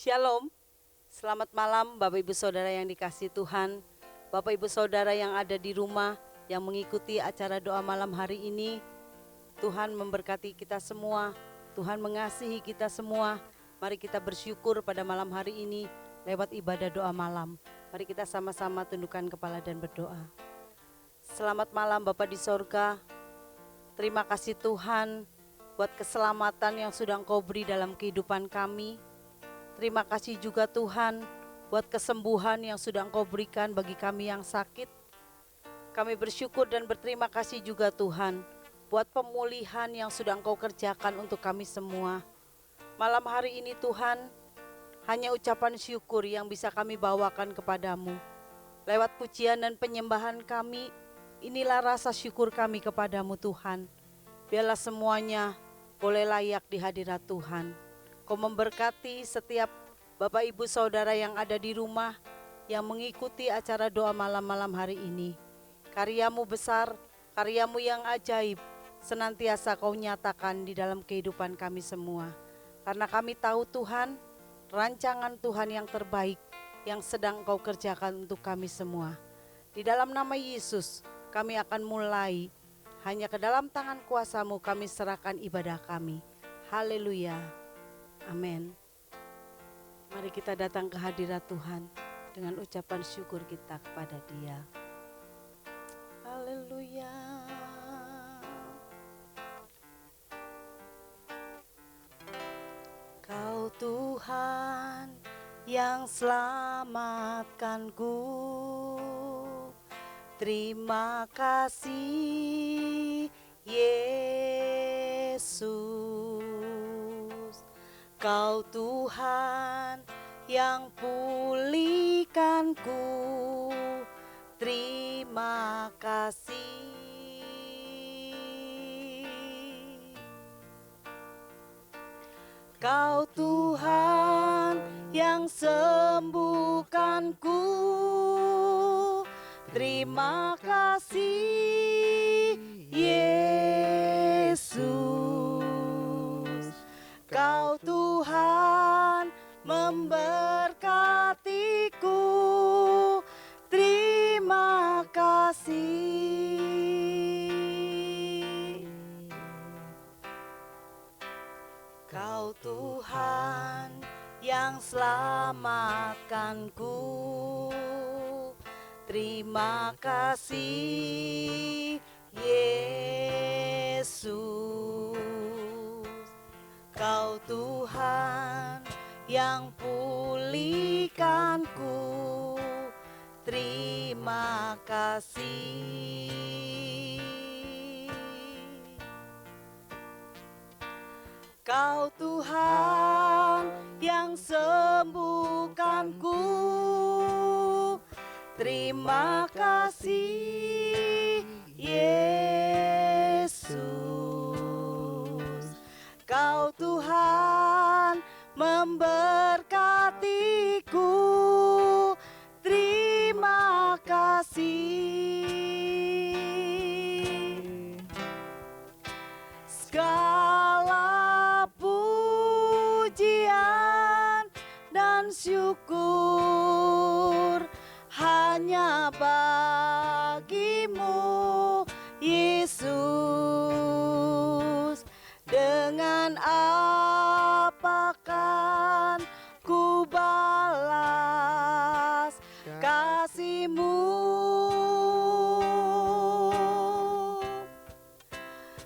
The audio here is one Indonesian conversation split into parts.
Shalom, selamat malam Bapak Ibu Saudara yang dikasihi Tuhan. Bapak Ibu Saudara yang ada di rumah yang mengikuti acara doa malam hari ini, Tuhan memberkati kita semua, Tuhan mengasihi kita semua. Mari kita bersyukur pada malam hari ini lewat ibadah doa malam. Mari kita sama-sama tundukkan kepala dan berdoa. Selamat malam Bapak di sorga, terima kasih Tuhan buat keselamatan yang sudah Engkau beri dalam kehidupan kami. Terima kasih juga Tuhan buat kesembuhan yang sudah Engkau berikan bagi kami yang sakit. Kami bersyukur dan berterima kasih juga Tuhan buat pemulihan yang sudah Engkau kerjakan untuk kami semua. Malam hari ini Tuhan, hanya ucapan syukur yang bisa kami bawakan kepadamu. Lewat pujian dan penyembahan kami, inilah rasa syukur kami kepadamu Tuhan. Biarlah semuanya boleh layak di hadirat Tuhan. Kau memberkati setiap Bapak Ibu Saudara yang ada di rumah yang mengikuti acara doa malam-malam hari ini. Karyamu besar, karyamu yang ajaib, senantiasa Kau nyatakan di dalam kehidupan kami semua. Karena kami tahu Tuhan, rancangan Tuhan yang terbaik yang sedang Kau kerjakan untuk kami semua. Di dalam nama Yesus kami akan mulai, hanya ke dalam tangan kuasa-Mu kami serahkan ibadah kami. Haleluya. Amin. Mari kita datang ke hadirat Tuhan dengan ucapan syukur kita kepada Dia. Haleluya. Kau Tuhan yang selamatkanku, terima kasih Yesus. Kau Tuhan yang pulihkanku, terima kasih. Kau Tuhan yang sembuhkanku, terima kasih Yesus. Kau Tuhan memberkatiku, terima kasih. Kau Tuhan yang selamatkanku, terima kasih Yesus. Kau Tuhan yang pulihkanku, terima kasih. Kau Tuhan yang sembuhkanku, terima kasih Yesus. Kau Tuhan memberkatiku, terima kasih. Segala pujian dan syukur hanya bagimu Yesus. Dengan apa kan ku balas kasih-Mu?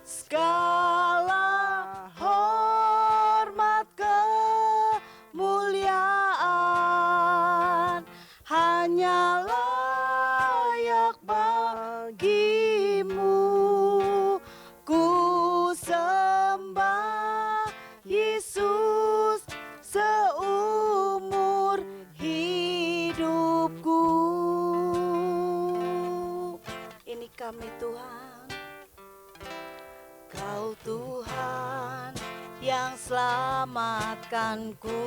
Segala hormat kemuliaan hanya layak bagimu. Ku sembah Yesus seumur hidupku. Ini kami Tuhan, Kau Tuhan yang selamatkanku,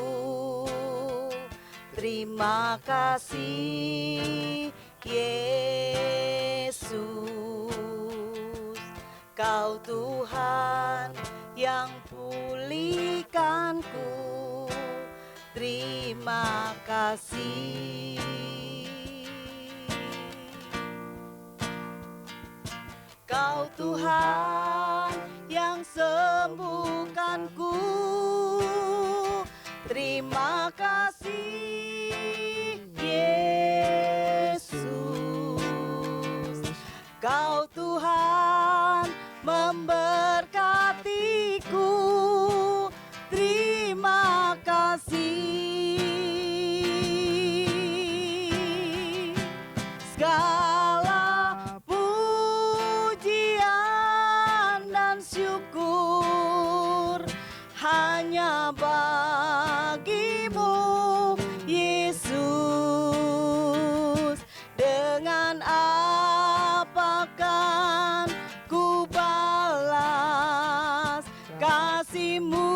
terima kasih Yesus. Kau Tuhan yang pulihkanku, terima kasih. Kau Tuhan yang sembuhkanku, terima kasih Yesus. Kau Tuhan memberkatiku, terima kasih. Segala pujian dan syukur hanya bagimu Yesus. Dengan apakan ku balas kasih-Mu?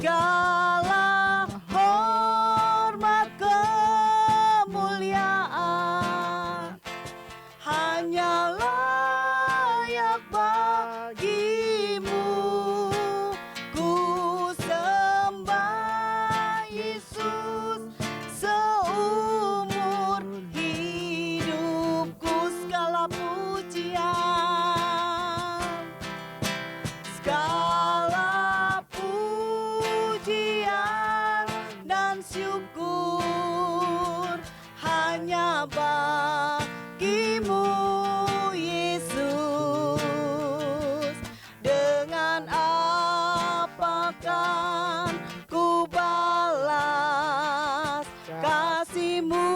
Segala hormat kemuliaan hanya layak bagimu. Ku sembah Yesus seumur hidupku. Segala pujian, segala pujian dan syukur hanya bagimu Yesus. Dengan apakan ku balas kasih-Mu?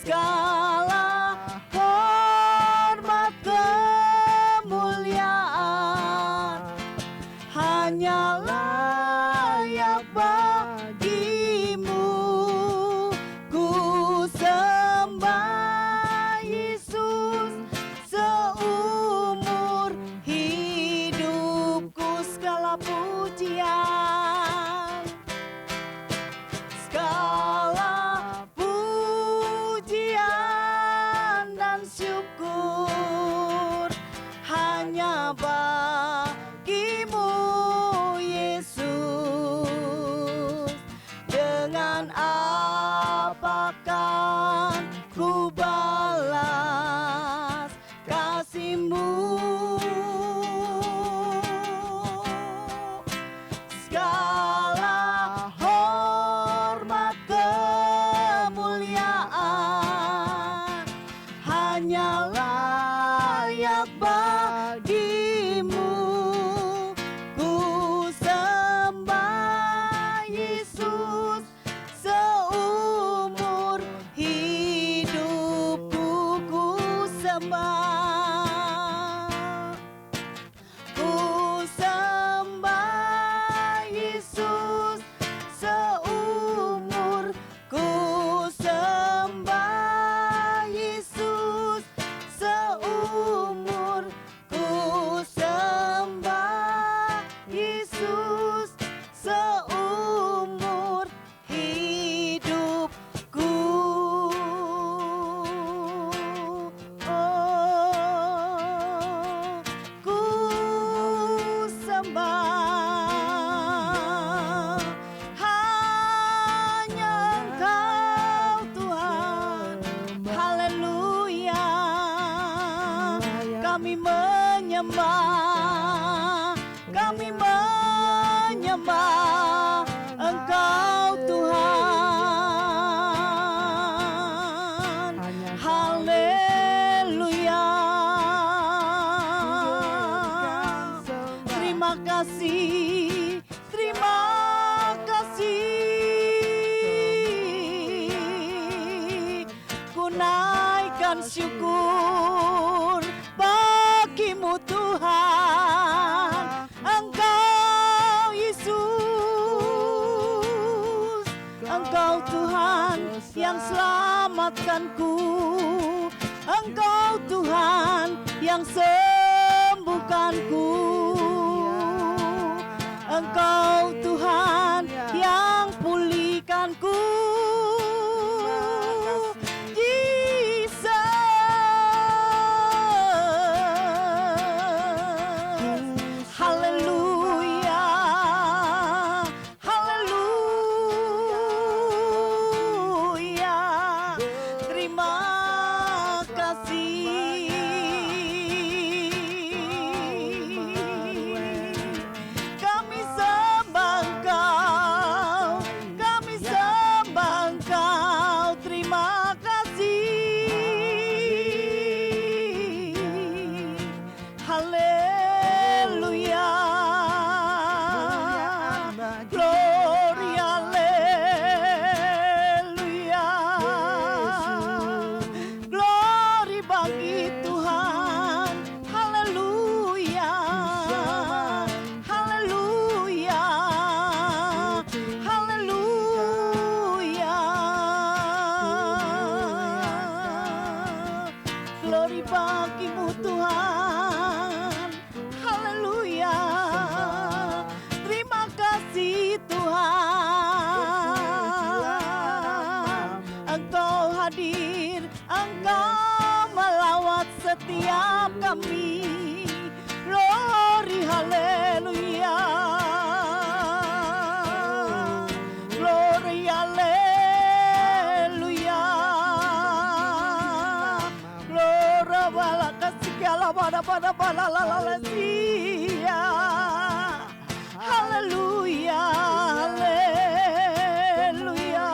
Segala hormat kemuliaan hanya layak bagimu. Ku sembah Yesus seumur hidupku. Segala pujian, segala pujian dan syukur hanya bagimu Yesus. Dengan apakan ku balas kasih-Mu? Segala hormat kemuliaan hanya layak bagimu. Ku sembah Yesus seumur hidupku. Ku sembah, ku sembah Yesus seumur. Ku sembah Yesus seumur. Ku sembah Yesus seumur hidupku. Oh, ku sembah hanya Engkau Tuhan. Haleluya. Kami menyembah, kami menyembah Engkau Tuhan. Haleluya. Terima kasih, terima kasih. Ku naikkan syukur bagimu Tuhan. Engkau Yesus, Engkau Tuhan yang selamatkanku. Engkau Tuhan yang sembuhkanku. Engkau Tuhan yang pulihkanku. Tuhan. Haleluya, haleluya, haleluya. Glory bagimu Tuhan. Haleluya. Terima kasih Tuhan. Engkau hadir, Engkau melawat setiap kami. Glory haleluya. Glory haleluya. Glory bala kasigala pada sia. Haleluya, haleluya.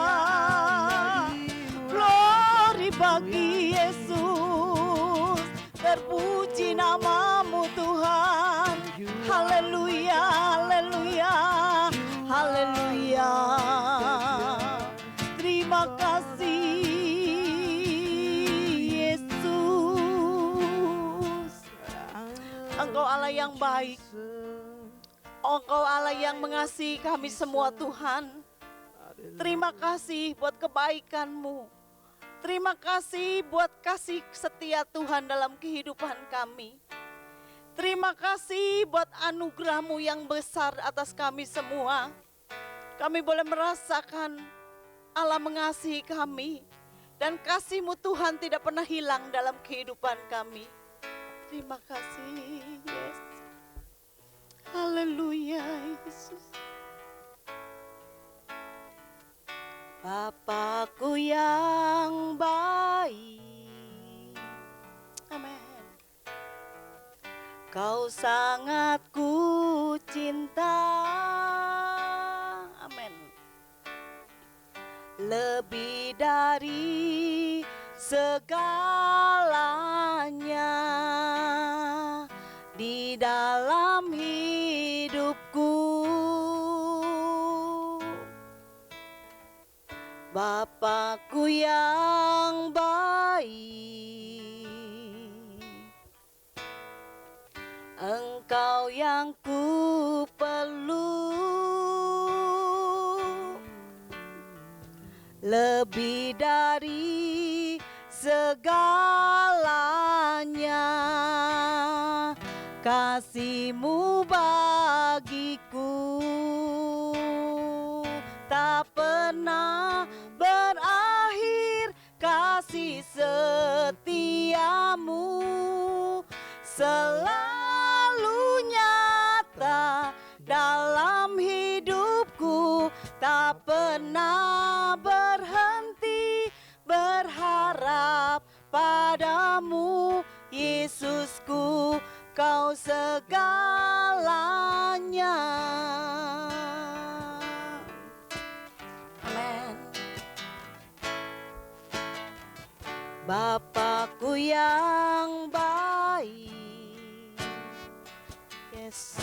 Glory bagi Yesus, terpuji namamu Tuhan. Haleluya, haleluya, haleluya. Terima kasih Yesus. Engkau Allah yang baik. Engkau Allah yang mengasihi kami semua Tuhan. Terima kasih buat kebaikan-Mu. Terima kasih buat kasih setia Tuhan dalam kehidupan kami. Terima kasih buat anugerah-Mu yang besar atas kami semua. Kami boleh merasakan Allah mengasihi kami. Dan kasih-Mu Tuhan tidak pernah hilang dalam kehidupan kami. Terima kasih Yesus. Haleluya Yesus. Bapakku yang baik, amin. Kau sangat ku cinta, amin. Lebih dari segalanya di dalam hidupku. Bapakku yang baik, Engkau yang ku perlu. Lebih dari segalanya, kasih-Mu bagiku tak pernah berakhir. Kasih setia-Mu selalu nyata dalam hidupku. Tak pernah berhenti berharap padamu Yesusku. Kau segalanya. Amin. Bapakku yang baik, yes,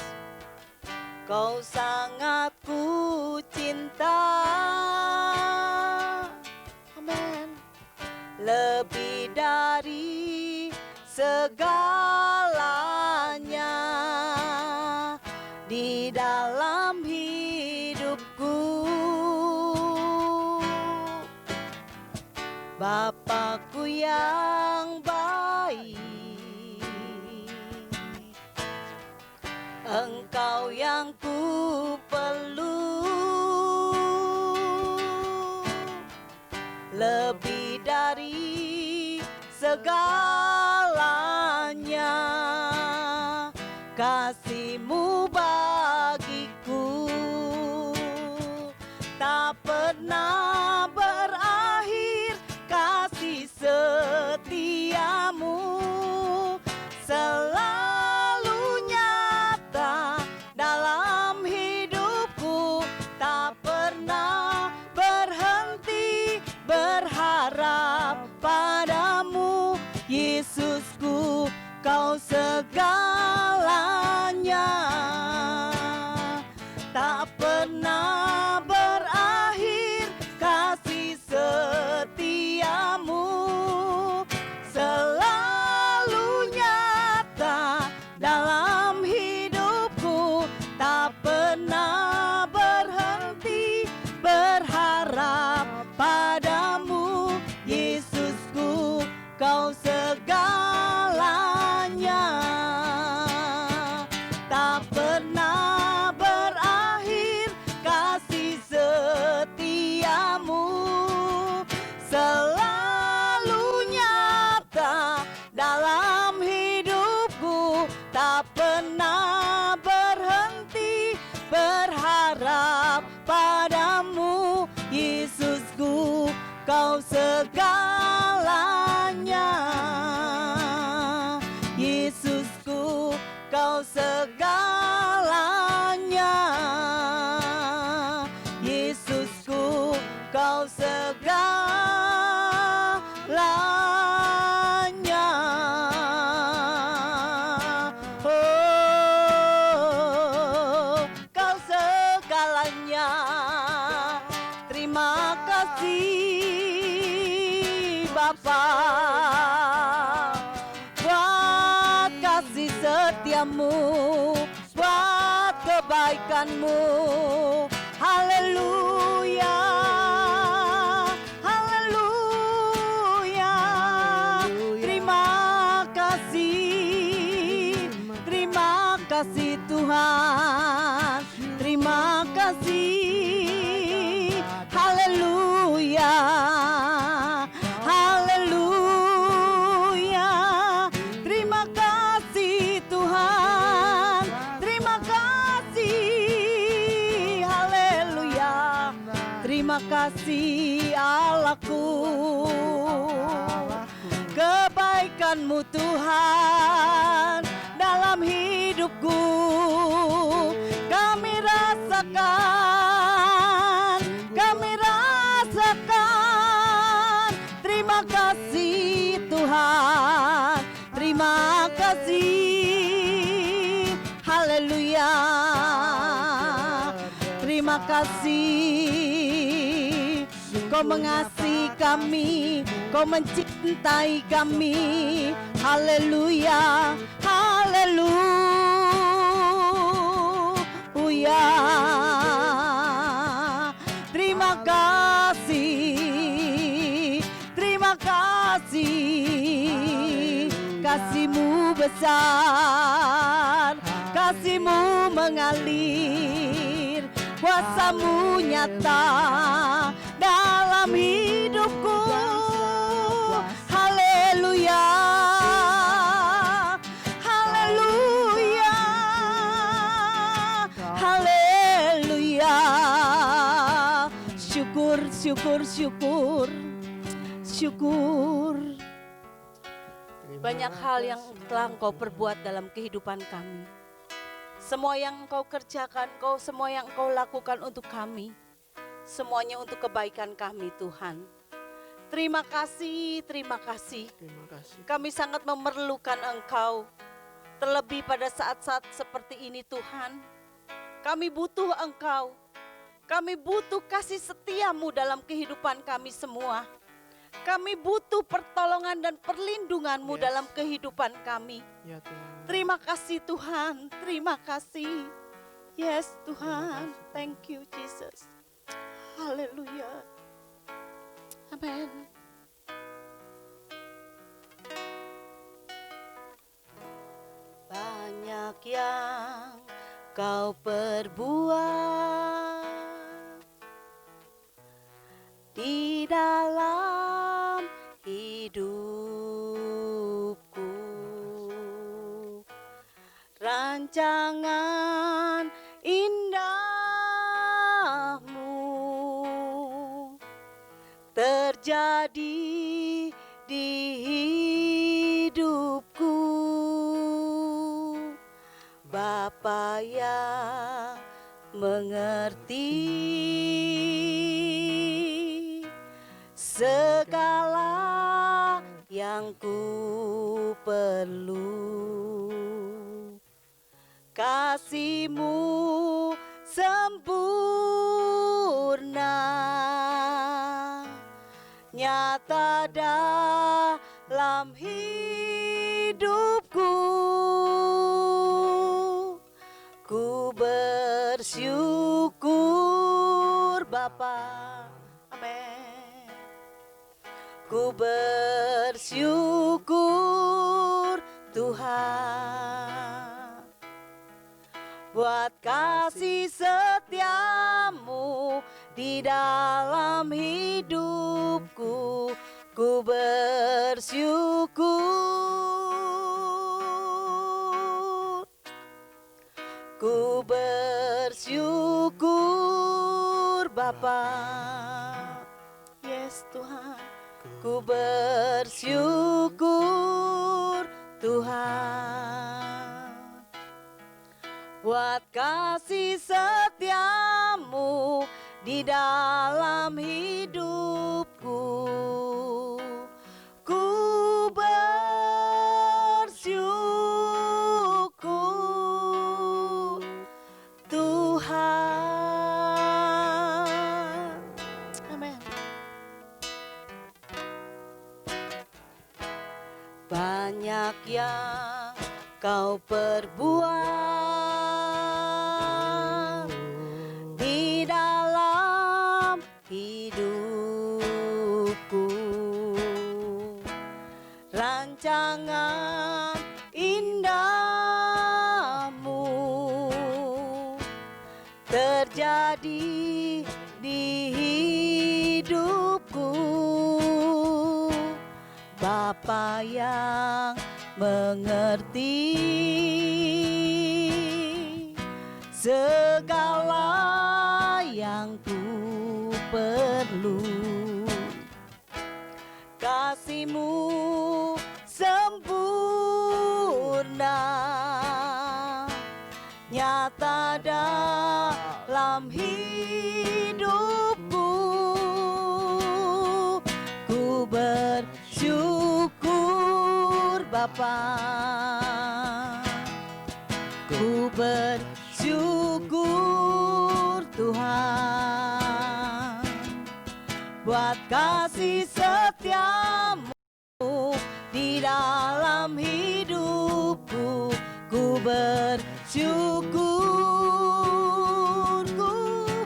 Kau sangat ku cinta, amin. Lebih dari segalanya di dalam hidupku. Bapakku yang baik, Engkau yang ku perlu. Lebih dari segalanya, kasih-Mu bagiku tak pernah berakhir. Kasih setia-Mu selalu nyata dalam hidupku. Tak pernah berhenti berharap padamu Yesusku. Kau segalanya, tak pernah berakhir. Kasih setia-Mu selalu Kau segalanya, Yesusku, Kau segalanya, Yesusku, Kau segalanya. Oh, Kau segalanya. Terima kasih Bapa buat kasih setiamu, buat kebaikanmu. Haleluya, haleluya. Terima kasih Tuhan, terima kasih. Haleluya, haleluya. Terima kasih Tuhan, terima kasih. Haleluya, terima kasih Allahku. Kebaikan-Mu Tuhan dalam hidupku kami rasakan, kami rasakan. Terima kasih Tuhan, terima kasih. Haleluya, terima kasih. Kau mengasihi kami, Kau mencintai kami. Haleluya, haleluya. Terima kasih, terima kasih. Kasih-Mu besar, kasih-Mu mengalir, kuasa-Mu nyata dalam hidupku. Haleluya, haleluya, haleluya. Syukur, syukur, syukur, syukur. Banyak hal yang telah Engkau perbuat dalam kehidupan kami. Semua yang Engkau kerjakan, semua yang Engkau lakukan untuk kami, semuanya untuk kebaikan kami Tuhan. Terima kasih, terima kasih. Terima kasih. Kami sangat memerlukan Engkau. Terlebih pada saat-saat seperti ini Tuhan. Kami butuh Engkau. Kami butuh kasih setia-Mu dalam kehidupan kami semua. Kami butuh pertolongan dan perlindungan-Mu dalam kehidupan kami. Ya, Tuhan. Terima kasih Tuhan, terima kasih. Yes Tuhan, thank you Jesus. Haleluya. Amin. Banyak yang Kau perbuat di dalam hidupku. Rancangan indahmu terjadi di hidupku. Bapa yang mengerti segala yang ku perlu. Kasih-Mu sempurna, nyata dalam hidupku. Ku bersyukur Bapa, amin. Ku bersyukur Tuhan buat kasih setia-Mu di dalam hidupku. Ku bersyukur, ku bersyukur Bapa. Yes Tuhan. Ku bersyukur Tuhan buat kasih setiamu di dalam hidupku. Ku bersyukur Tuhan. Amin. Banyak yang kau perbuat di dalam hidupku, rancangan indahmu terjadi di hidupku. Bapa yang mengerti segala yang ku perlu, kasih-Mu sempurna nyata dalam hidupku. Ku bersyukur Bapa, ku bersyukur Tuhan buat kasih setiamu di dalam hidupku. Ku bersyukur, ku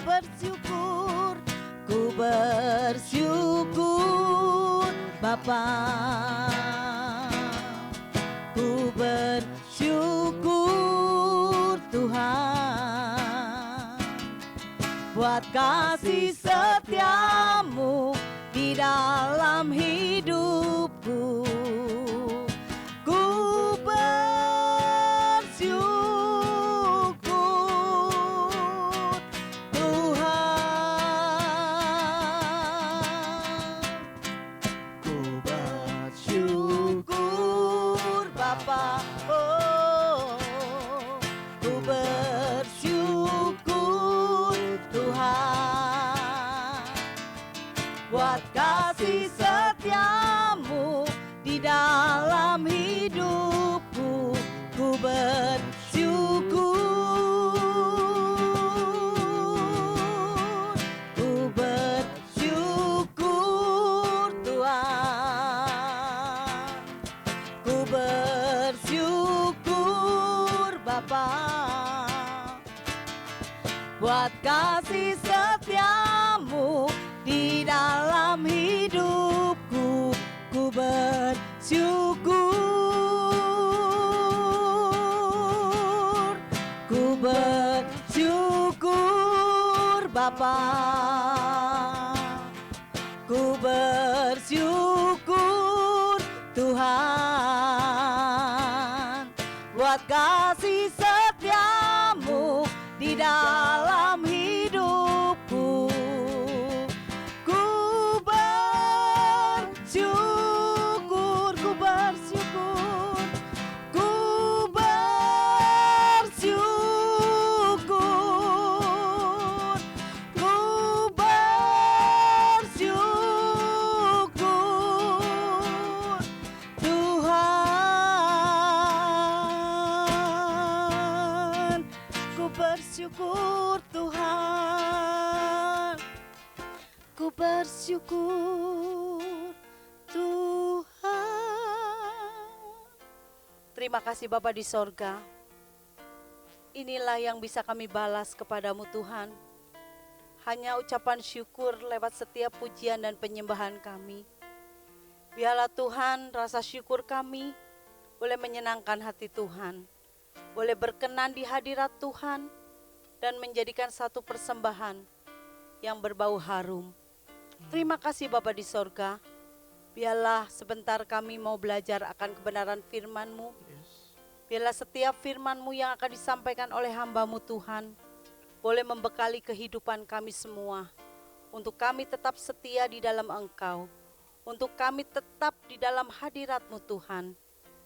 bersyukur, ku bersyukur Bapa, ku bersyukur Tuhan buat kasih setiamu di dalam hidupku. Ku bersyukur Tuhan, ku bersyukur Bapa, oh, ku bersyukur Tuhan buat kasih setiamu di dalam hidupku. Ku bersyukur, ku bersyukur Tuhan, ku bersyukur Bapa buat kasih setiamu di dalam hidupku. Ku bersyukur, ku bersyukur Bapa, ku bersyukur Tuhan buat kasih setiamu di dalam hidupku. Ku bersyukur, ku bersyukur, ku bersyukur, ku bersyukur Tuhan, ku bersyukur Tuhan, ku bersyukur Tuhan. Terima kasih Bapa di sorga. Inilah yang bisa kami balas kepadamu Tuhan. Hanya ucapan syukur lewat setiap pujian dan penyembahan kami. Biarlah Tuhan rasa syukur kami boleh menyenangkan hati Tuhan, boleh berkenan di hadirat Tuhan dan menjadikan satu persembahan yang berbau harum. Terima kasih Bapa di sorga. Biarlah sebentar kami mau belajar akan kebenaran firman-Mu. Biarlah setiap firman-Mu yang akan disampaikan oleh hamba-Mu Tuhan boleh membekali kehidupan kami semua. untuk kami tetap setia di dalam Engkau, untuk kami tetap di dalam hadirat-Mu Tuhan,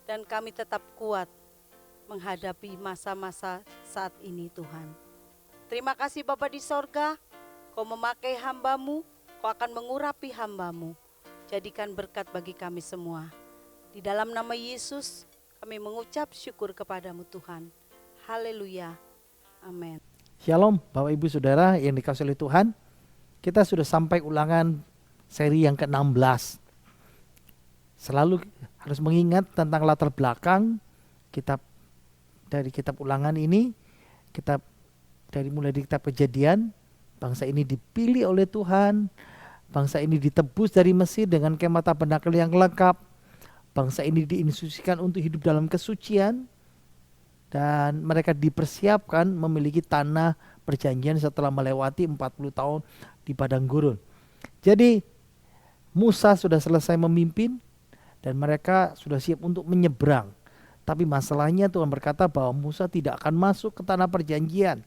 dan kami tetap kuat menghadapi masa-masa saat ini Tuhan. Terima kasih Bapa di sorga, Kau memakai hamba-Mu, Kau akan mengurapi hamba-Mu. Jadikan berkat bagi kami semua. Di dalam nama Yesus kami mengucap syukur kepadamu Tuhan. Haleluya. Amin. Shalom Bapak Ibu Saudara yang dikasihi oleh Tuhan. Kita sudah sampai ulangan seri yang ke-16. Selalu harus mengingat tentang latar belakang kitab dari kitab Ulangan ini. Kitab dari mulai di kitab Kejadian, bangsa ini dipilih oleh Tuhan. Bangsa ini ditebus dari Mesir dengan kemah tabernakel yang lengkap. Bangsa ini diinstruksikan untuk hidup dalam kesucian. Dan mereka dipersiapkan memiliki tanah perjanjian setelah melewati 40 tahun di padang gurun. Jadi Musa sudah selesai memimpin dan mereka sudah siap untuk menyeberang. Tapi masalahnya Tuhan berkata bahwa Musa tidak akan masuk ke tanah perjanjian.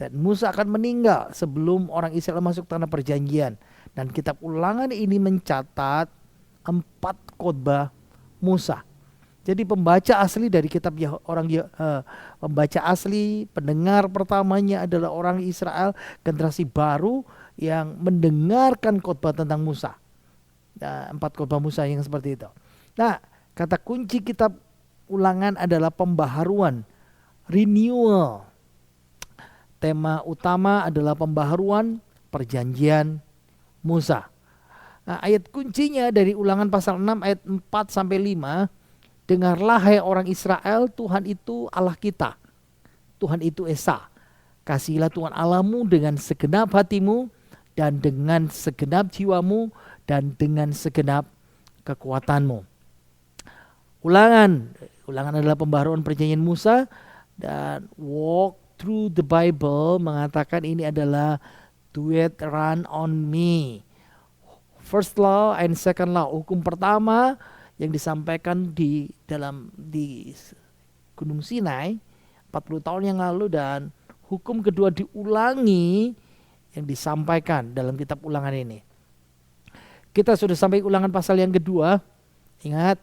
Dan Musa akan meninggal sebelum orang Israel masuk tanah perjanjian. Dan kitab Ulangan ini mencatat 4 khotbah Musa. Jadi pembaca asli dari kitab pembaca asli, pendengar pertamanya adalah orang Israel, generasi baru yang mendengarkan khotbah tentang Musa. 4 khotbah Musa yang seperti itu. Nah, kata kunci kitab Ulangan adalah pembaharuan, renewal. Tema utama adalah pembaharuan perjanjian Musa. Nah, ayat kuncinya dari Ulangan pasal 6 ayat 4 sampai 5. Dengarlah hai orang Israel, Tuhan itu Allah kita. Tuhan itu Esa. Kasihilah Tuhan Allahmu dengan segenap hatimu dan dengan segenap jiwamu dan dengan segenap kekuatanmu. Ulangan adalah pembaharuan perjanjian Musa, dan walk through the Bible mengatakan ini adalah do it run on me. First law and second law, hukum pertama yang disampaikan di Gunung Sinai 40 tahun yang lalu, dan hukum kedua diulangi yang disampaikan dalam kitab Ulangan ini. Kita sudah sampai Ulangan pasal yang kedua. Ingat,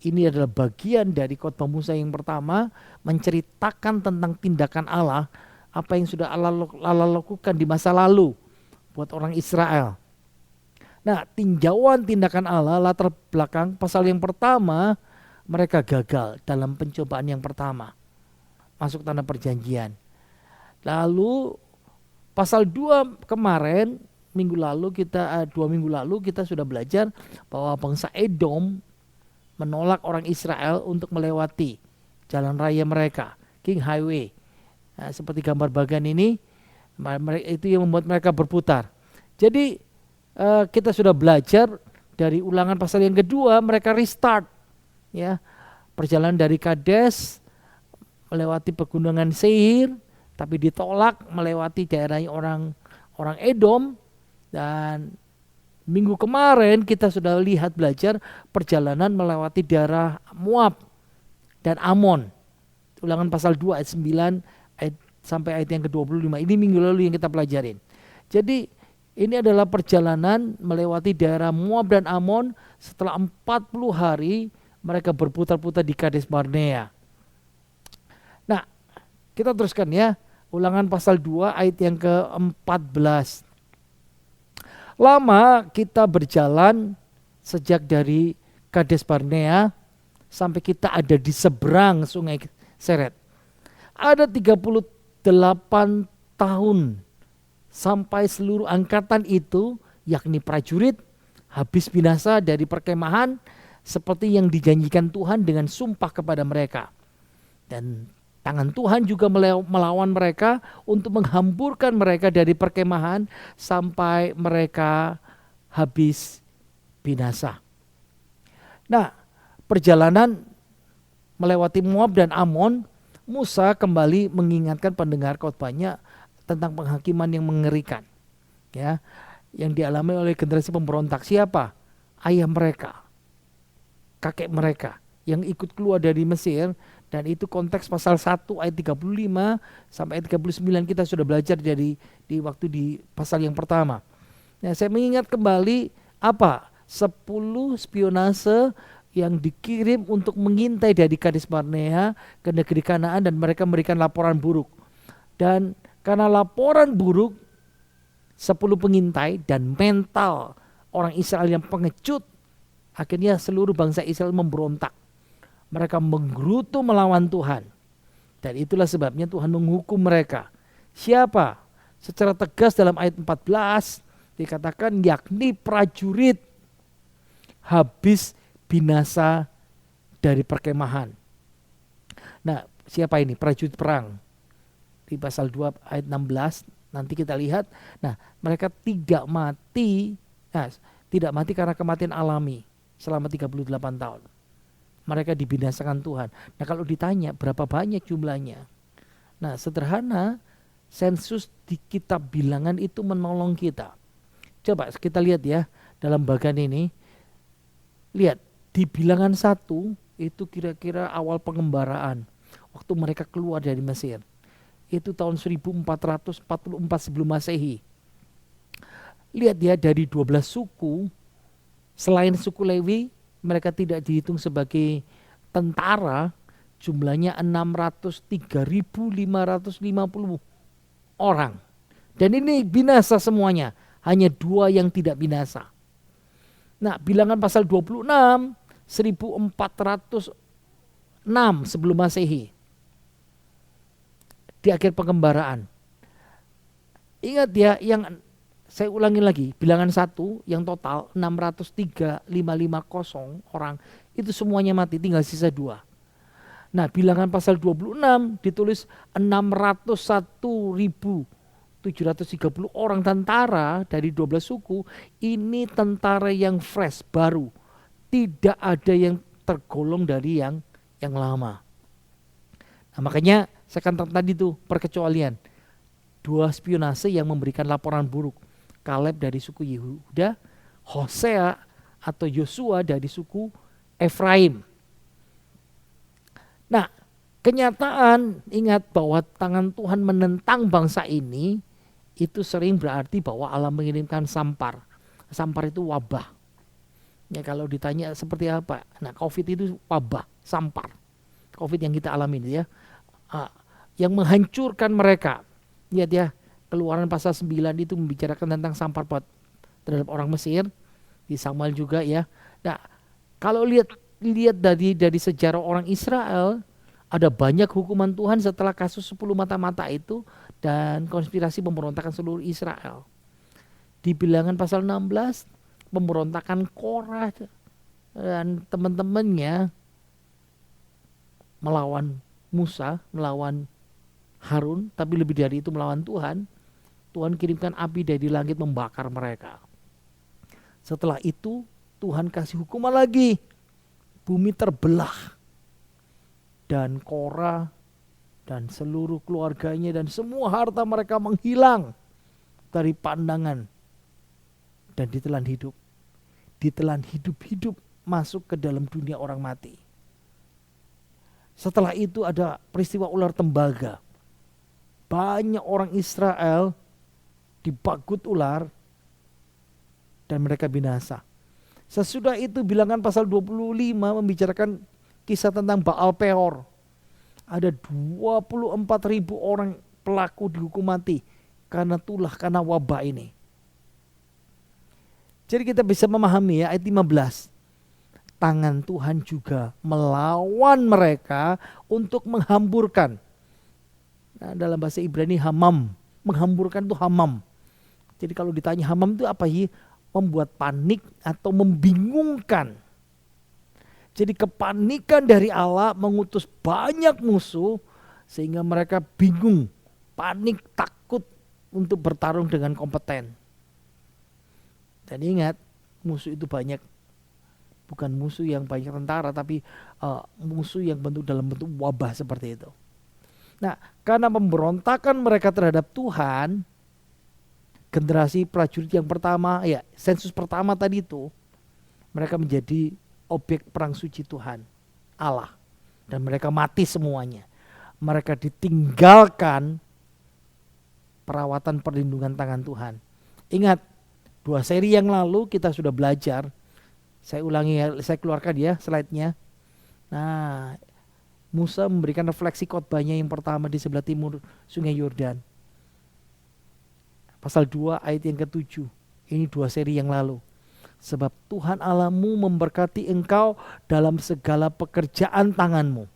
ini adalah bagian dari khotbah Musa yang pertama, menceritakan tentang tindakan Allah, apa yang sudah Allah lakukan di masa lalu buat orang Israel. Nah, tinjauan tindakan Allah, latar belakang pasal yang pertama, mereka gagal dalam pencobaan yang pertama, masuk tanah perjanjian. Lalu pasal 2 kemarin, 2 minggu lalu kita sudah belajar bahwa bangsa Edom menolak orang Israel untuk melewati jalan raya mereka, King Highway. Nah, seperti gambar bagian ini, itu yang membuat mereka berputar. Jadi kita sudah belajar dari Ulangan pasal yang kedua, mereka restart, ya, perjalanan dari Kades melewati pegunungan Seir, tapi ditolak melewati daerah orang Edom. Dan minggu kemarin kita sudah lihat belajar perjalanan melewati daerah Moab dan Amon. Ulangan pasal 2 ayat 9 sampai ayat yang ke-25. Ini minggu lalu yang kita pelajarin. Jadi ini adalah perjalanan melewati daerah Moab dan Amon. Setelah 40 hari mereka berputar-putar di Kades Barnea. Nah, kita teruskan ya. Ulangan pasal 2 ayat yang ke-14. Lama kita berjalan sejak dari Kades Barnea sampai kita ada di seberang sungai Seret. Ada 38 tahun sampai seluruh angkatan itu, yakni prajurit, habis binasa dari perkemahan seperti yang dijanjikan Tuhan dengan sumpah kepada mereka. Dan tangan Tuhan juga melawan mereka untuk menghamburkan mereka dari perkemahan sampai mereka habis binasa. Nah, perjalanan melewati Moab dan Amon, Musa kembali mengingatkan pendengar khotbahnya tentang penghakiman yang mengerikan, ya, yang dialami oleh generasi pemberontak. Siapa? Ayah mereka, kakek mereka, yang ikut keluar dari Mesir, dan itu konteks pasal 1 ayat 35 sampai ayat 39 kita sudah belajar di waktu di pasal yang pertama. Nah, saya mengingat kembali apa? 10 spionase yang dikirim untuk mengintai dari Kades Barnea ke negeri Kanaan, dan mereka memberikan laporan buruk. Dan karena laporan buruk 10 pengintai dan mental orang Israel yang pengecut, akhirnya seluruh bangsa Israel memberontak. Mereka menggerutu melawan Tuhan. Dan itulah sebabnya Tuhan menghukum mereka. Siapa? Secara tegas dalam ayat 14 dikatakan yakni prajurit habis binasa dari perkemahan. Nah, siapa ini? Prajurit perang. Di pasal 2 ayat 16 nanti kita lihat. Nah, mereka tidak mati karena kematian alami selama 38 tahun. Mereka dibinasakan Tuhan. Nah, kalau ditanya berapa banyak jumlahnya? Nah, sederhana, sensus di kitab bilangan itu menolong kita. Coba kita lihat ya dalam bagian ini. Lihat, di bilangan 1 itu kira-kira awal pengembaraan. Waktu mereka keluar dari Mesir. Itu tahun 1444 sebelum Masehi. Lihat ya, dari 12 suku, selain suku Lewi, mereka tidak dihitung sebagai tentara, jumlahnya 603.550 orang. Dan ini binasa semuanya, hanya 2 yang tidak binasa. Nah, bilangan pasal 26, 1406 sebelum Masehi. Di akhir pengembaraan. Ingat ya, yang saya ulangi lagi, bilangan 1 yang total 603.550 orang, itu semuanya mati, tinggal sisa 2. Nah, bilangan pasal 26 ditulis 601.730 orang tentara dari 12 suku. Ini tentara yang fresh, baru. Tidak ada yang tergolong dari yang lama. Nah, makanya saya katakan tadi tuh perkecualian. 2 spionase yang memberikan laporan buruk. Kaleb dari suku Yehuda, Hosea atau Yosua dari suku Efraim. Nah, kenyataan, ingat bahwa tangan Tuhan menentang bangsa ini, itu sering berarti bahwa Allah mengirimkan sampar. Sampar itu wabah. Ya, kalau ditanya seperti apa, nah COVID itu wabah, sampar. COVID yang kita alami ya, yang menghancurkan mereka. Lihat ya, Keluaran pasal 9 itu membicarakan tentang sampar terhadap orang Mesir. Di Samuel juga ya. Nah, kalau lihat dari sejarah orang Israel, ada banyak hukuman Tuhan setelah kasus 10 mata-mata itu dan konspirasi pemberontakan seluruh Israel. Di bilangan pasal 16, pemberontakan Korah dan teman-temannya melawan Musa, melawan Harun, tapi lebih dari itu melawan Tuhan. Tuhan kirimkan api dari langit membakar mereka. Setelah itu Tuhan kasih hukuman lagi. Bumi terbelah. Dan Korah dan seluruh keluarganya dan semua harta mereka menghilang dari pandangan. Dan ditelan hidup. Ditelan hidup-hidup masuk ke dalam dunia orang mati. Setelah itu ada peristiwa ular tembaga. Banyak orang Israel dibagut ular dan mereka binasa. Sesudah itu bilangan pasal 25 membicarakan kisah tentang Baal Peor. Ada 24.000 orang pelaku dihukum mati karena wabah ini. Jadi kita bisa memahami ya ayat 15. Tangan Tuhan juga melawan mereka untuk menghamburkan. Nah, dalam bahasa Ibrani hamam, menghamburkan itu hamam. Jadi kalau ditanya hamam itu apa sih? Membuat panik atau membingungkan. Jadi kepanikan dari Allah mengutus banyak musuh sehingga mereka bingung, panik, takut untuk bertarung dengan kompeten. Dan ingat, musuh itu banyak. Bukan musuh yang banyak tentara, tapi musuh yang dalam bentuk wabah seperti itu. Nah, karena pemberontakan mereka terhadap Tuhan, generasi prajurit yang pertama, ya sensus pertama tadi itu, mereka menjadi objek perang suci Tuhan. Allah. Dan mereka mati semuanya. Mereka ditinggalkan perawatan perlindungan tangan Tuhan. Ingat, 2 seri yang lalu kita sudah belajar. Saya ulangi ya, saya keluarkan ya slide-nya. Nah, Musa memberikan refleksi khotbahnya yang pertama di sebelah timur Sungai Yordan. Pasal 2 ayat yang ke-7. Ini 2 seri yang lalu. Sebab Tuhan Allahmu memberkati engkau dalam segala pekerjaan tanganmu.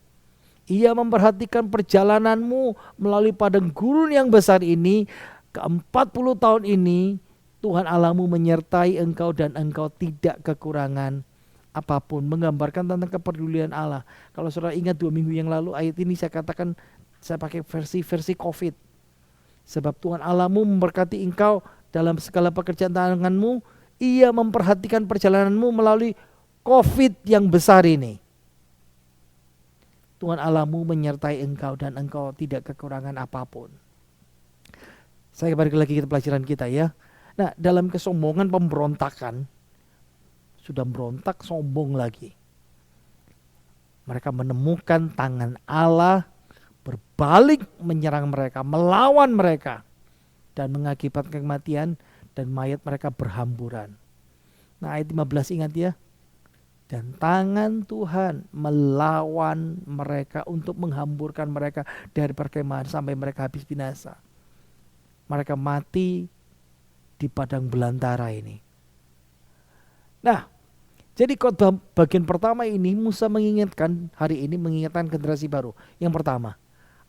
Ia memperhatikan perjalananmu melalui padang gurun yang besar ini. Ke-40 tahun ini Tuhan Allahmu menyertai engkau dan engkau tidak kekurangan apapun. Menggambarkan tentang kepedulian Allah. Kalau saudara ingat 2 minggu yang lalu ayat ini saya katakan, saya pakai versi COVID. Sebab Tuhan Allahmu memberkati engkau dalam segala pekerjaan tanganmu. Ia memperhatikan perjalananmu melalui COVID yang besar ini. Tuhan Allahmu menyertai engkau dan engkau tidak kekurangan apapun. Saya balik lagi ke pelajaran kita ya. Nah, dalam kesombongan pemberontakan, sudah berontak sombong lagi. Mereka menemukan tangan Allah berbalik menyerang mereka, melawan mereka, dan mengakibatkan kematian dan mayat mereka berhamburan. Nah, ayat 15 ingat ya. Dan tangan Tuhan melawan mereka untuk menghamburkan mereka dari perkemahan sampai mereka habis binasa. Mereka mati di padang belantara ini. Nah, jadi khotbah bagian pertama ini Musa mengingatkan, hari ini mengingatkan generasi baru. Yang pertama,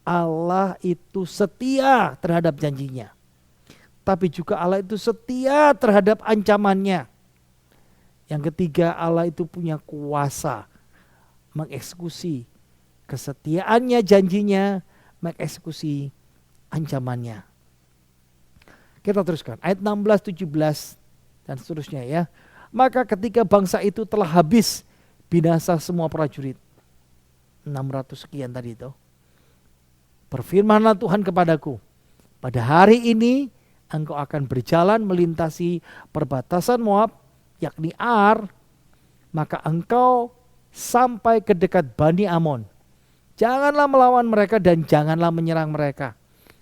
Allah itu setia terhadap janjinya. Tapi juga Allah itu setia terhadap ancamannya. Yang ketiga, Allah itu punya kuasa mengeksekusi kesetiaannya, janjinya, mengeksekusi ancamannya. Kita teruskan ayat 16, 17 dan seterusnya ya. Maka ketika bangsa itu telah habis binasa semua prajurit, 600 sekian tadi itu, berfirmanlah Tuhan kepadaku, pada hari ini engkau akan berjalan melintasi perbatasan Moab, yakni Ar, maka engkau sampai ke dekat Bani Amon. Janganlah melawan mereka dan janganlah menyerang mereka.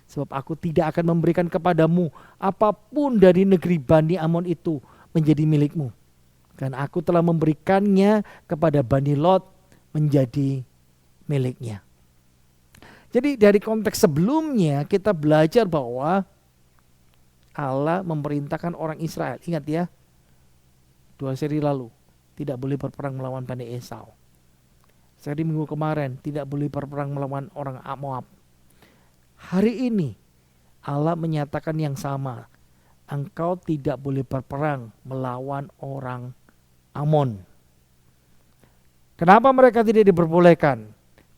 Sebab aku tidak akan memberikan kepadamu apapun dari negeri Bani Amon itu menjadi milikmu. Karena aku telah memberikannya kepada Bani Lot menjadi miliknya. Jadi dari konteks sebelumnya kita belajar bahwa Allah memerintahkan orang Israel. Ingat ya, 2 seri lalu, tidak boleh berperang melawan Bani Esau. Seri minggu kemarin, tidak boleh berperang melawan orang Moab. Hari ini Allah menyatakan yang sama. Engkau tidak boleh berperang melawan orang Amon. Kenapa mereka tidak diperbolehkan?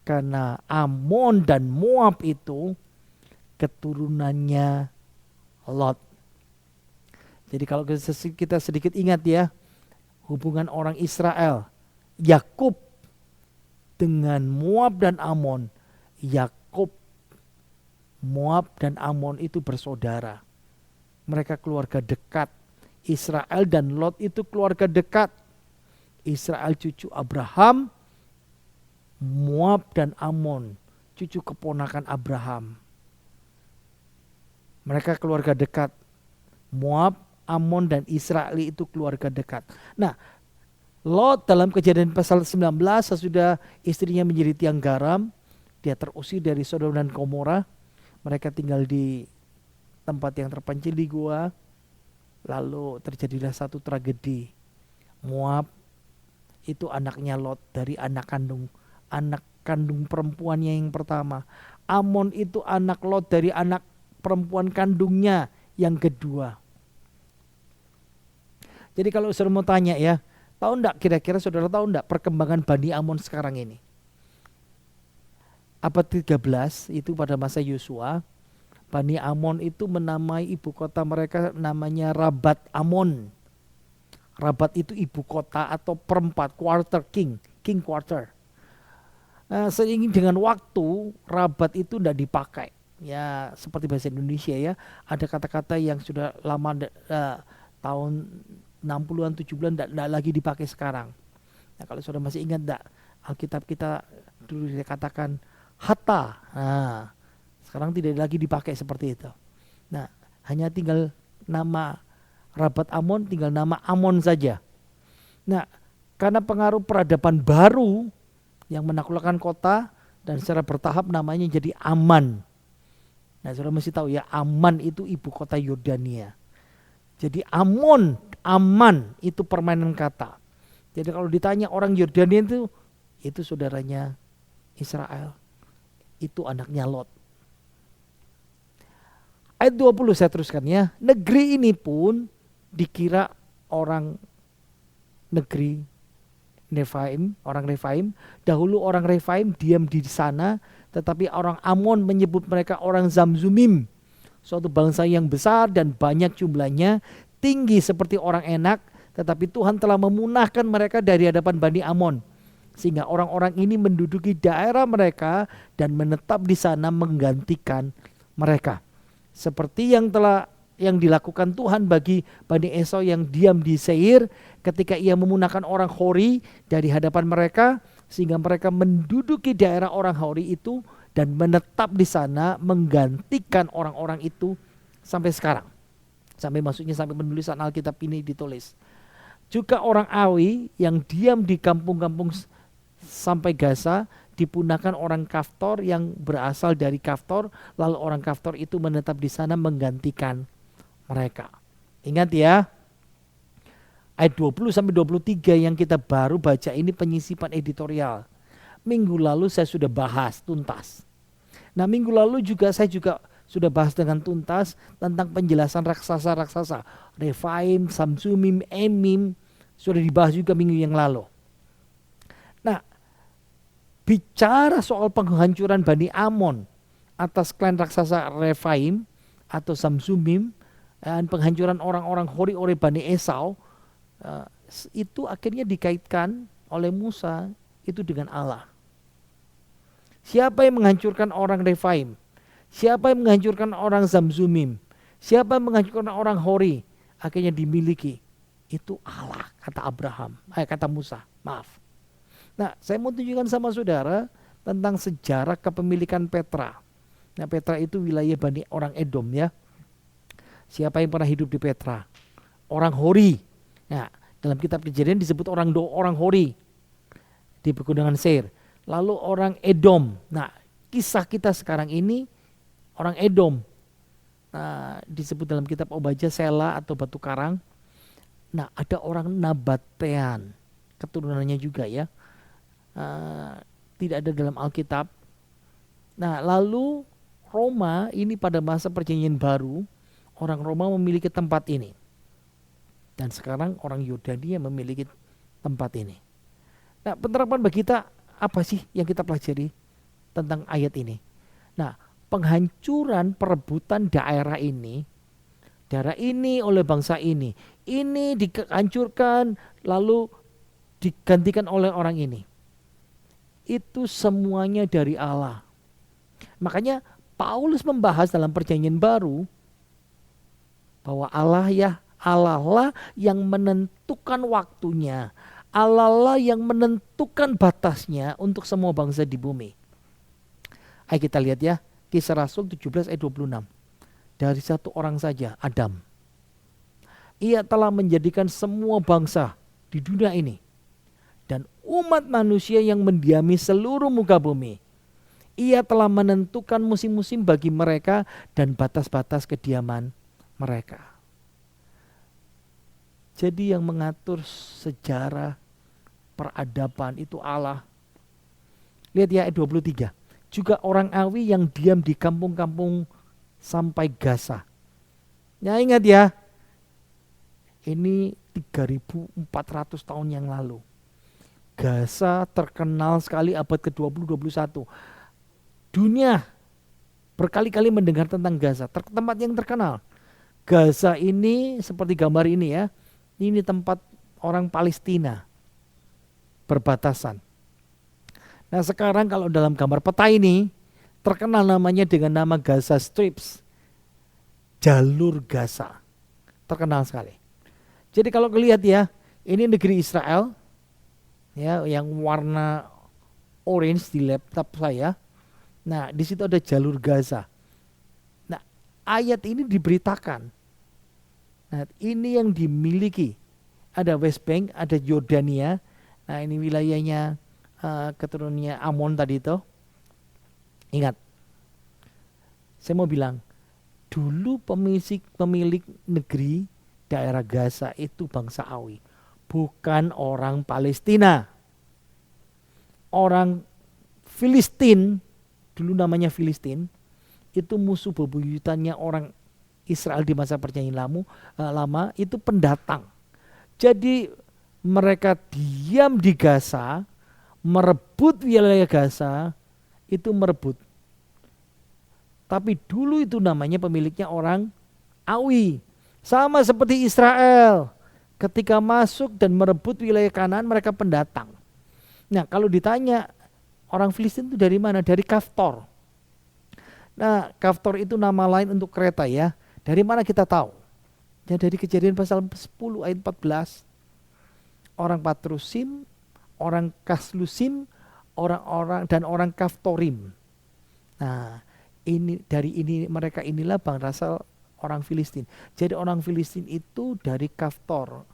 Karena Amon dan Moab itu keturunannya Lot. Jadi kalau kita sedikit ingat ya, hubungan orang Israel, Yakub dengan Moab dan Amon. Yakub, Moab dan Amon itu bersaudara. Mereka keluarga dekat. Israel dan Lot itu keluarga dekat. Israel cucu Abraham, Moab dan Amon cucu keponakan Abraham. Mereka keluarga dekat. Moab, Amon dan Israel itu keluarga dekat. Nah, Lot dalam Kejadian pasal 19 sesudah istrinya menjadi tiang garam, dia terusir dari Sodom dan Gomora. Mereka tinggal di tempat yang terpencil di gua. Lalu terjadilah satu tragedi. Moab itu anaknya Lot dari anak kandung perempuannya yang pertama. Amon itu anak Lot dari anak perempuan kandungnya yang kedua. Jadi kalau saudara mau tanya ya, tahu enggak kira-kira saudara tahu enggak perkembangan Bani Amon sekarang ini? Abad 13 itu pada masa Yosua, Bani Amon itu menamai ibu kota mereka namanya Rabat Amon. Rabat itu ibu kota atau perempat, quarter king quarter. Nah, seiring dengan waktu Rabat itu tidak dipakai. Ya seperti bahasa Indonesia ya, ada kata-kata yang sudah lama tahun 60-an 70-an tidak lagi dipakai sekarang. Nah, kalau saudara masih ingat enggak, Alkitab kita dulu dikatakan Hatta. Nah, sekarang tidak lagi dipakai seperti itu. Nah, hanya tinggal nama Rabat Amon, tinggal nama Amon saja. Nah, karena pengaruh peradaban baru yang menaklukkan kota dan secara bertahap namanya jadi Aman. Nah, saudara mesti tahu ya, Aman itu ibu kota Yordania. Jadi Amon, Aman itu permainan kata. Jadi kalau ditanya orang Yordania itu saudaranya Israel. Itu anaknya Lot. Ayat 20 saya teruskan ya. Negeri ini pun dikira orang negeri Refaim, orang Refaim. Dahulu orang Refaim diam di sana, tetapi orang Amon menyebut mereka orang Zamzumim. Suatu bangsa yang besar dan banyak jumlahnya, tinggi seperti orang Enak, tetapi Tuhan telah memunahkan mereka dari hadapan Bani Amon. Sehingga orang-orang ini menduduki daerah mereka dan menetap di sana menggantikan mereka. Seperti yang dilakukan Tuhan bagi Bani Esau yang diam di Seir ketika ia memunahkan orang Hori dari hadapan mereka, sehingga mereka menduduki daerah orang Hori itu dan menetap di sana menggantikan orang-orang itu sampai sekarang. Sampai maksudnya sampai penulisan Alkitab ini ditulis. Juga orang Awi yang diam di kampung-kampung sampai Gaza dipunahkan orang Kaftor yang berasal dari Kaftor, lalu orang Kaftor itu menetap di sana menggantikan mereka. Ingat ya, ayat 20 sampai 23 yang kita baru baca ini penyisipan editorial. Minggu lalu saya sudah bahas tuntas. Nah, minggu lalu saya juga sudah bahas dengan tuntas tentang penjelasan raksasa-raksasa. Refaim, Samsumim, Emim sudah dibahas juga minggu yang lalu. Nah, bicara soal penghancuran Bani Amon atas klan raksasa Refaim atau Samsumim dan penghancuran orang-orang Hori oleh Bani Esau, itu akhirnya dikaitkan oleh Musa itu dengan Allah. Siapa yang menghancurkan orang Refaim? Siapa yang menghancurkan orang Zamzumim? Siapa yang menghancurkan orang Hori? Akhirnya dimiliki. Itu Allah, kata kata Musa. Maaf. Nah, saya mau tunjukkan sama saudara tentang sejarah kepemilikan Petra. Nah, Petra itu wilayah Bani orang Edom ya. Siapa yang pernah hidup di Petra? Orang Hori. Nah, dalam kitab Kejadian disebut orang Hori di pegunungan Seir. Lalu orang Edom. Nah, kisah kita sekarang ini orang Edom. Nah, disebut dalam kitab Obadja Sela atau batu karang. Nah, ada orang Nabatean, keturunannya juga ya. Tidak ada dalam Alkitab. Nah, lalu Roma ini pada masa perjanjian baru, orang Roma memiliki tempat ini. Dan sekarang orang Yordania memiliki tempat ini. Nah, penerapan bagi kita apa sih yang kita pelajari tentang ayat ini? Nah, penghancuran perebutan daerah ini oleh bangsa ini dihancurkan lalu digantikan oleh orang ini. Itu semuanya dari Allah. Makanya Paulus membahas dalam perjanjian baru bahwa Allah lah yang menentukan waktunya. Allah lah yang menentukan batasnya untuk semua bangsa di bumi. Ayo kita lihat ya, Kisah Rasul 17 ayat 26. Dari satu orang saja, Adam. Ia telah menjadikan semua bangsa di dunia ini dan umat manusia yang mendiami seluruh muka bumi. Ia telah menentukan musim-musim bagi mereka dan batas-batas kediaman mereka. Jadi yang mengatur sejarah peradaban itu Allah. Lihat ya ayat 23. Juga orang Awi yang diam di kampung-kampung sampai Gaza. Ya ingat ya, ini 3.400 tahun yang lalu. Gaza terkenal sekali abad ke-20-21. Dunia berkali-kali mendengar tentang Gaza, tempat yang terkenal. Gaza ini seperti gambar ini ya, ini tempat orang Palestina berbatasan. Nah sekarang kalau dalam gambar peta ini terkenal namanya dengan nama Gaza Strips, jalur Gaza, terkenal sekali. Jadi kalau lihat ya, ini negeri Israel ya, yang warna orange di laptop saya. Nah, di situ ada jalur Gaza. Nah, ayat ini diberitakan. Nah, ini yang dimiliki. Ada West Bank, ada Yordania. Nah, ini wilayahnya keturunannya Amon tadi itu. Ingat, saya mau bilang, dulu pemilik negeri daerah Gaza itu bangsa Awi, bukan orang Palestina. Orang Filistin, dulu namanya Filistin, itu musuh bebuyutannya orang Israel di masa perjanjian lama itu pendatang. Jadi mereka diam di Gaza, merebut wilayah Gaza, itu merebut. Tapi dulu itu namanya pemiliknya orang Awi. Sama seperti Israel. Ketika masuk dan merebut wilayah Kanaan, mereka pendatang. Nah, kalau ditanya orang Filistin itu dari mana? Dari Kaftor. Nah, Kaftor itu nama lain untuk kereta ya. Dari mana kita tahu? Ya, dari Kejadian pasal 10 ayat 14. Orang Patrusim, orang Kaslusim, orang-orang dan orang Kaftorim. Nah, mereka inilah bangsa orang Filistin. Jadi orang Filistin itu dari Kaftor.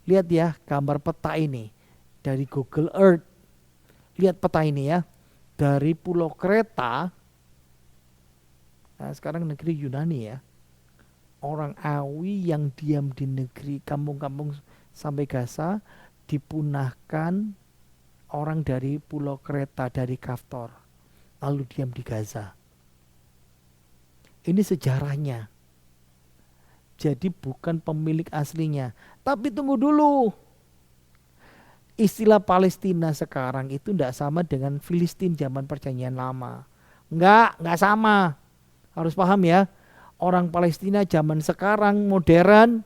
Lihat ya gambar peta ini dari Google Earth. Lihat peta ini ya. Dari Pulau Kreta. Nah, sekarang negeri Yunani ya. Orang Awi yang diam di negeri kampung-kampung sampai Gaza dipunahkan orang dari Pulau Kreta, dari Kaftor, lalu diam di Gaza. Ini sejarahnya. Jadi bukan pemilik aslinya. Tapi tunggu dulu. Istilah Palestina sekarang itu tidak sama dengan Filistin zaman perjanjian lama. Enggak sama. Harus paham ya. Orang Palestina zaman sekarang modern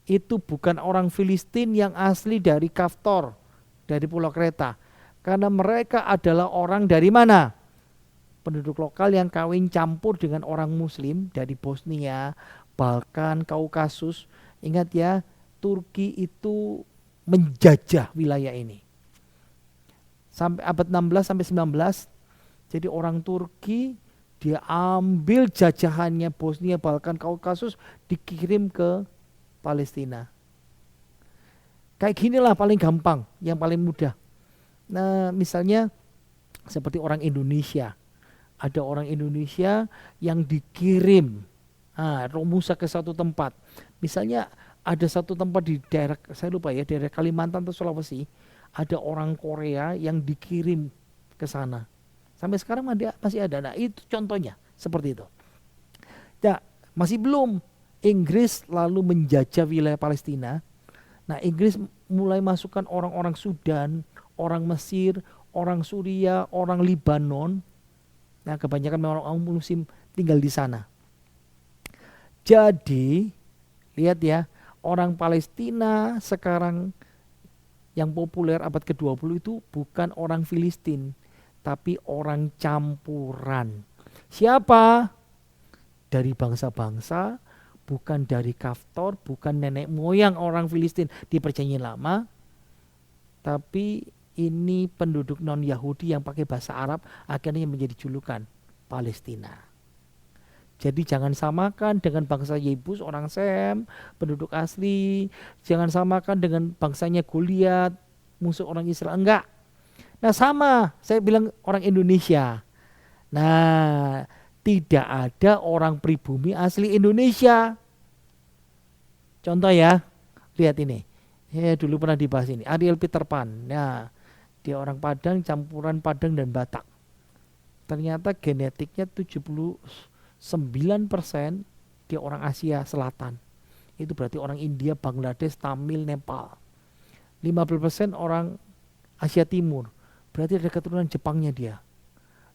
itu bukan orang Filistin yang asli dari Kaftor, dari Pulau Kreta. Karena mereka adalah orang dari mana? Penduduk lokal yang kawin campur dengan orang Muslim dari Bosnia, Balkan, Kaukasus. Ingat ya, Turki itu menjajah wilayah ini. Sampai abad 16 sampai 19. Jadi orang Turki dia ambil jajahannya Bosnia, Balkan, Kaukasus, dikirim ke Palestina. Kayak ginilah paling gampang, yang paling mudah. Nah, misalnya seperti orang Indonesia. Ada orang Indonesia yang dikirim Romusa ke satu tempat. Misalnya ada satu tempat di daerah, saya lupa ya, daerah Kalimantan atau Sulawesi, ada orang Korea yang dikirim ke sana. Sampai sekarang masih ada. Nah, itu contohnya seperti itu. Nah, masih belum. Inggris lalu menjajah wilayah Palestina. Nah, Inggris mulai masukkan orang-orang Sudan, orang Mesir, orang Suria, orang Libanon. Nah, kebanyakan orang Muslim tinggal di sana. Jadi, lihat ya, orang Palestina sekarang yang populer abad ke-20 itu bukan orang Filistin, tapi orang campuran. Siapa? Dari bangsa-bangsa, bukan dari Kaftor, bukan nenek moyang orang Filistin di perjanjian lama, tapi ini penduduk non-Yahudi yang pakai bahasa Arab, akhirnya menjadi julukan Palestina. Jadi jangan samakan dengan bangsa Yebus, orang Sem, penduduk asli. Jangan samakan dengan bangsanya Goliat, musuh orang Israel. Enggak. Nah, sama, saya bilang orang Indonesia. Nah, tidak ada orang pribumi asli Indonesia. Contoh ya, lihat ini. Ya, dulu pernah dibahas ini. Ariel Peter Pan. Nah, dia orang Padang, campuran Padang dan Batak. Ternyata genetiknya 79% dia orang Asia Selatan. Itu berarti orang India, Bangladesh, Tamil, Nepal. 15% orang Asia Timur. Berarti ada keturunan Jepangnya dia.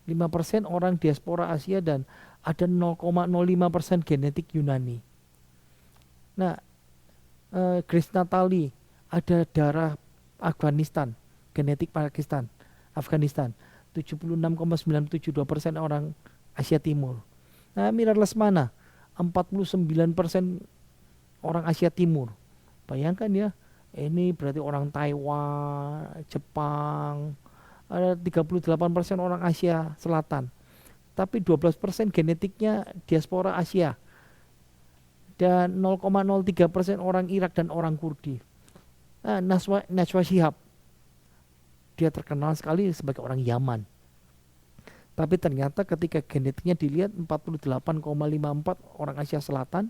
5% orang diaspora Asia dan ada 0,05% genetik Yunani. Nah, Grace Natali ada darah Afghanistan, genetik Pakistan, Afghanistan. 76,972% orang Asia Timur. Nah, Mira Lesmana 49% orang Asia Timur. Bayangkan ya, ini berarti orang Taiwan, Jepang, ada 38% orang Asia Selatan. Tapi 12% genetiknya diaspora Asia. Dan 0,03% orang Irak dan orang Kurdi. Najwa Shihab, dia terkenal sekali sebagai orang Yaman. Tapi ternyata ketika genetiknya dilihat 48,54 orang Asia Selatan,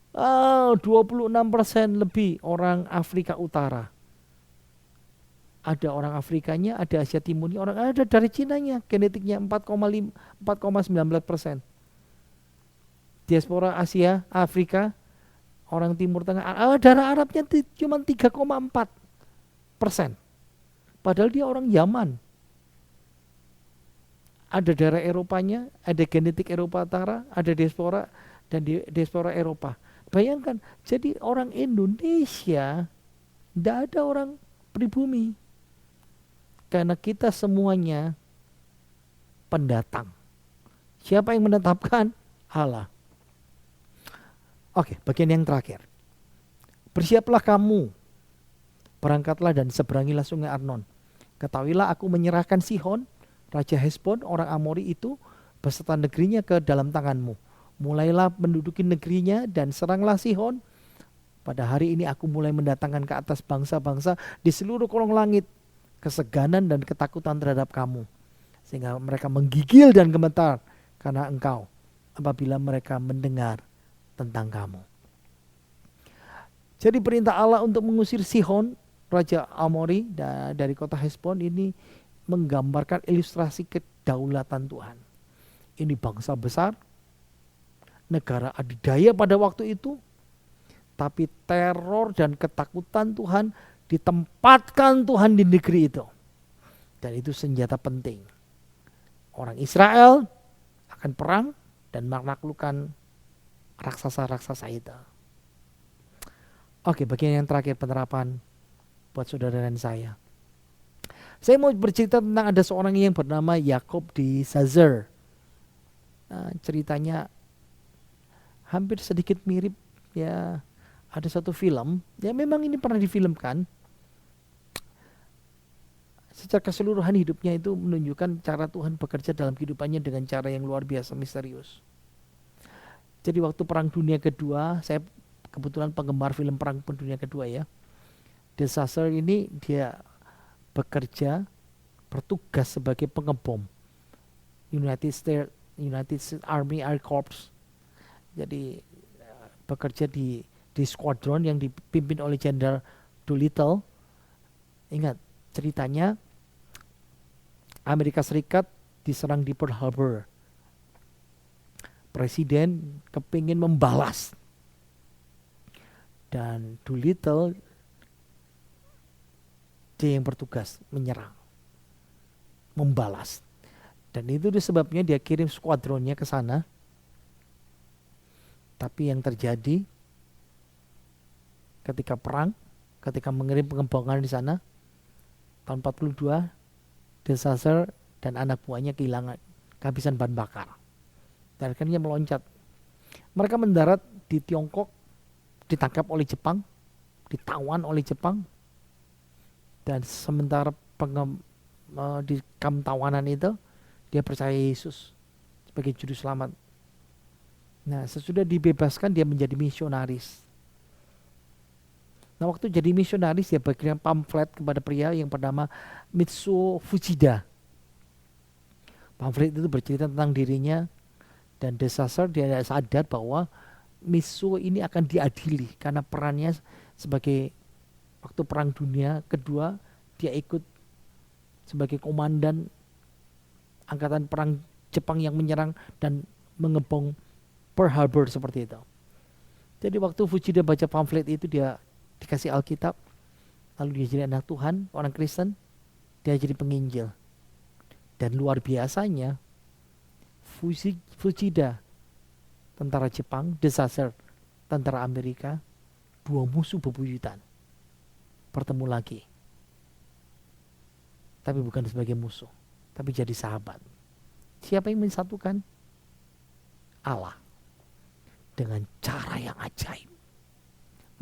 26% lebih orang Afrika Utara. Ada orang Afrikanya, ada Asia Timurnya, ada dari Cinanya, genetiknya 4,19%. Diaspora Asia, Afrika, orang Timur Tengah, darah Arabnya cuma 3,4%. Padahal dia orang Yaman. Ada darah Eropanya, ada genetik Eropa Utara, ada diaspora dan diaspora Eropa. Bayangkan, jadi orang Indonesia tidak ada orang pribumi. Karena kita semuanya pendatang. Siapa yang menetapkan? Allah. Oke, bagian yang terakhir. Bersiaplah kamu, berangkatlah dan seberangilah sungai Arnon. Ketahuilah aku menyerahkan Sihon, Raja Hesbon, orang Amori itu, beserta negerinya ke dalam tanganmu. Mulailah menduduki negerinya dan seranglah Sihon. Pada hari ini aku mulai mendatangkan ke atas bangsa-bangsa di seluruh kolong langit keseganan dan ketakutan terhadap kamu. Sehingga mereka menggigil dan gemetar karena engkau apabila mereka mendengar tentang kamu. Jadi perintah Allah untuk mengusir Sihon, Raja Amori dari kota Hesbon ini menggambarkan ilustrasi kedaulatan Tuhan. Ini bangsa besar, negara adidaya pada waktu itu, tapi teror dan ketakutan Tuhan ditempatkan Tuhan di negeri itu. Dan itu senjata penting. Orang Israel akan perang dan menaklukkan raksasa-raksasa itu. Oke, bagian yang terakhir penerapan buat saudara dan saya. Saya mau bercerita tentang ada seorang yang bernama Yakob di Sazer. Ceritanya hampir sedikit mirip ya, ada satu film, ya memang ini pernah difilmkan. Secara keseluruhan hidupnya itu menunjukkan cara Tuhan bekerja dalam kehidupannya dengan cara yang luar biasa misterius. Jadi waktu Perang Dunia Kedua, saya kebetulan penggemar film Perang Dunia Kedua ya. The Sazer ini dia bekerja, bertugas sebagai pengebom United States Army Air Corps. Jadi bekerja di squadron yang dipimpin oleh Jenderal Doolittle. Ingat ceritanya, Amerika Serikat diserang di Pearl Harbor. Presiden kepingin membalas. Dan Doolittle dia yang bertugas menyerang, membalas. Dan itu sebabnya dia kirim skuadronnya ke sana. Tapi yang terjadi ketika perang, ketika mengirim pengembangan di sana, tahun 42, The Sazer dan anak buahnya kehabisan bahan bakar. Dan akhirnya meloncat. Mereka mendarat di Tiongkok, ditangkap oleh Jepang, ditawan oleh Jepang. Dan sementara di kamp tawanan itu, dia percaya Yesus sebagai juru selamat. Nah, sesudah dibebaskan dia menjadi misionaris. Nah, waktu jadi misionaris dia berkirim pamflet kepada pria yang bernama Mitsuo Fujida. Pamflet itu bercerita tentang dirinya dan The Sazer dia sadar bahwa Mitsuo ini akan diadili karena perannya sebagai waktu Perang Dunia Kedua dia ikut sebagai komandan angkatan perang Jepang yang menyerang dan mengebom Pearl Harbor seperti itu. Jadi waktu Fujida baca pamflet itu dia dikasih Alkitab, lalu dia jadi anak Tuhan, orang Kristen, dia jadi penginjil. Dan luar biasanya Fujida, tentara Jepang, The Sazer, tentara Amerika, dua musuh bebuyutan bertemu lagi. Tapi bukan sebagai musuh, tapi jadi sahabat. Siapa yang mensatukan? Allah. Dengan cara yang ajaib.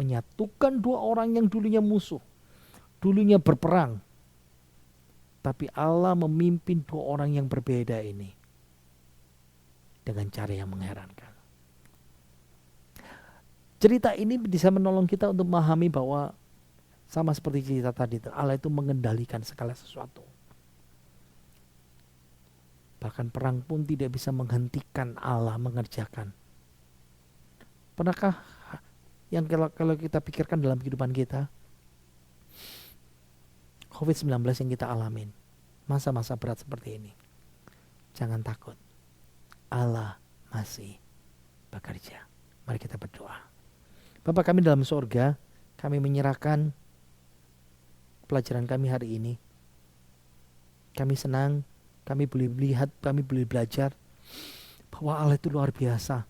Menyatukan dua orang yang dulunya musuh, dulunya berperang, Tapi Allah memimpin dua orang yang berbeda ini dengan cara yang mengherankan. Cerita ini bisa menolong kita untuk memahami bahwa sama seperti cerita tadi, Allah itu mengendalikan segala sesuatu. Bahkan perang pun tidak bisa menghentikan Allah mengerjakan. Pernahkah yang kalau kita pikirkan dalam kehidupan kita, COVID-19 yang kita alamin, masa-masa berat seperti ini, jangan takut, Allah masih bekerja. Mari kita berdoa. Bapa kami dalam surga, kami menyerahkan pelajaran kami hari ini. Kami senang, kami boleh melihat, kami boleh belajar bahwa Allah itu luar biasa.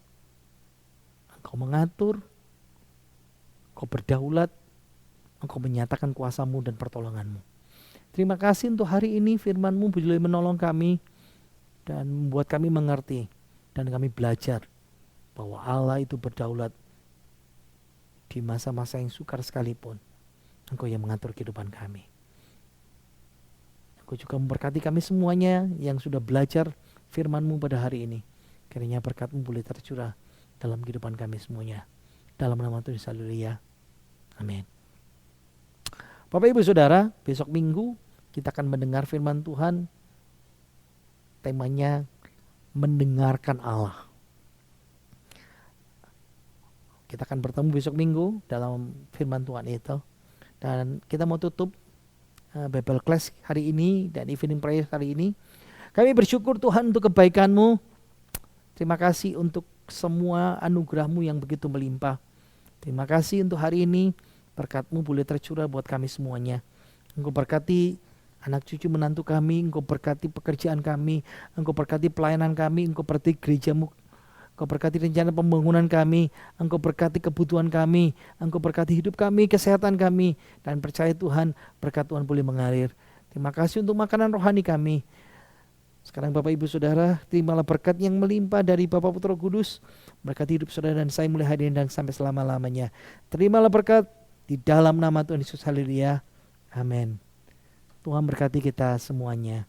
Engkau mengatur, Engkau berdaulat, Engkau menyatakan kuasa-Mu dan pertolongan-Mu. Terima kasih untuk hari ini firman-Mu boleh menolong kami dan membuat kami mengerti dan kami belajar bahwa Allah itu berdaulat di masa-masa yang sukar sekalipun. Engkau yang mengatur kehidupan kami. Engkau juga memberkati kami semuanya yang sudah belajar firman-Mu pada hari ini. Kiranya berkat-Mu boleh tercurah dalam kehidupan kami semuanya. Dalam nama Tuhan Yesus, haleluya. Amin. Bapak Ibu Saudara, besok Minggu kita akan mendengar firman Tuhan. Temanya mendengarkan Allah. Kita akan bertemu besok Minggu dalam firman Tuhan itu. Dan kita mau tutup Bible Class hari ini dan evening prayer hari ini. Kami bersyukur Tuhan untuk kebaikan-Mu. Terima kasih untuk semua anugerah-Mu yang begitu melimpah. Terima kasih untuk hari ini. Berkat-Mu boleh tercurah buat kami semuanya. Engkau berkati anak cucu menantu kami. Engkau berkati pekerjaan kami. Engkau berkati pelayanan kami. Engkau berkati gereja-Mu. Engkau berkati rencana pembangunan kami. Engkau berkati kebutuhan kami. Engkau berkati hidup kami, kesehatan kami. Dan percaya Tuhan, berkat Tuhan boleh mengalir. Terima kasih untuk makanan rohani kami. Sekarang Bapak Ibu Saudara, terimalah berkat yang melimpah dari Bapa Putra Kudus. Berkati hidup saudara dan saya mulai hari ini dan sampai selama-lamanya. Terimalah berkat di dalam nama Tuhan Yesus, haleluya. Amin. Tuhan berkati kita semuanya.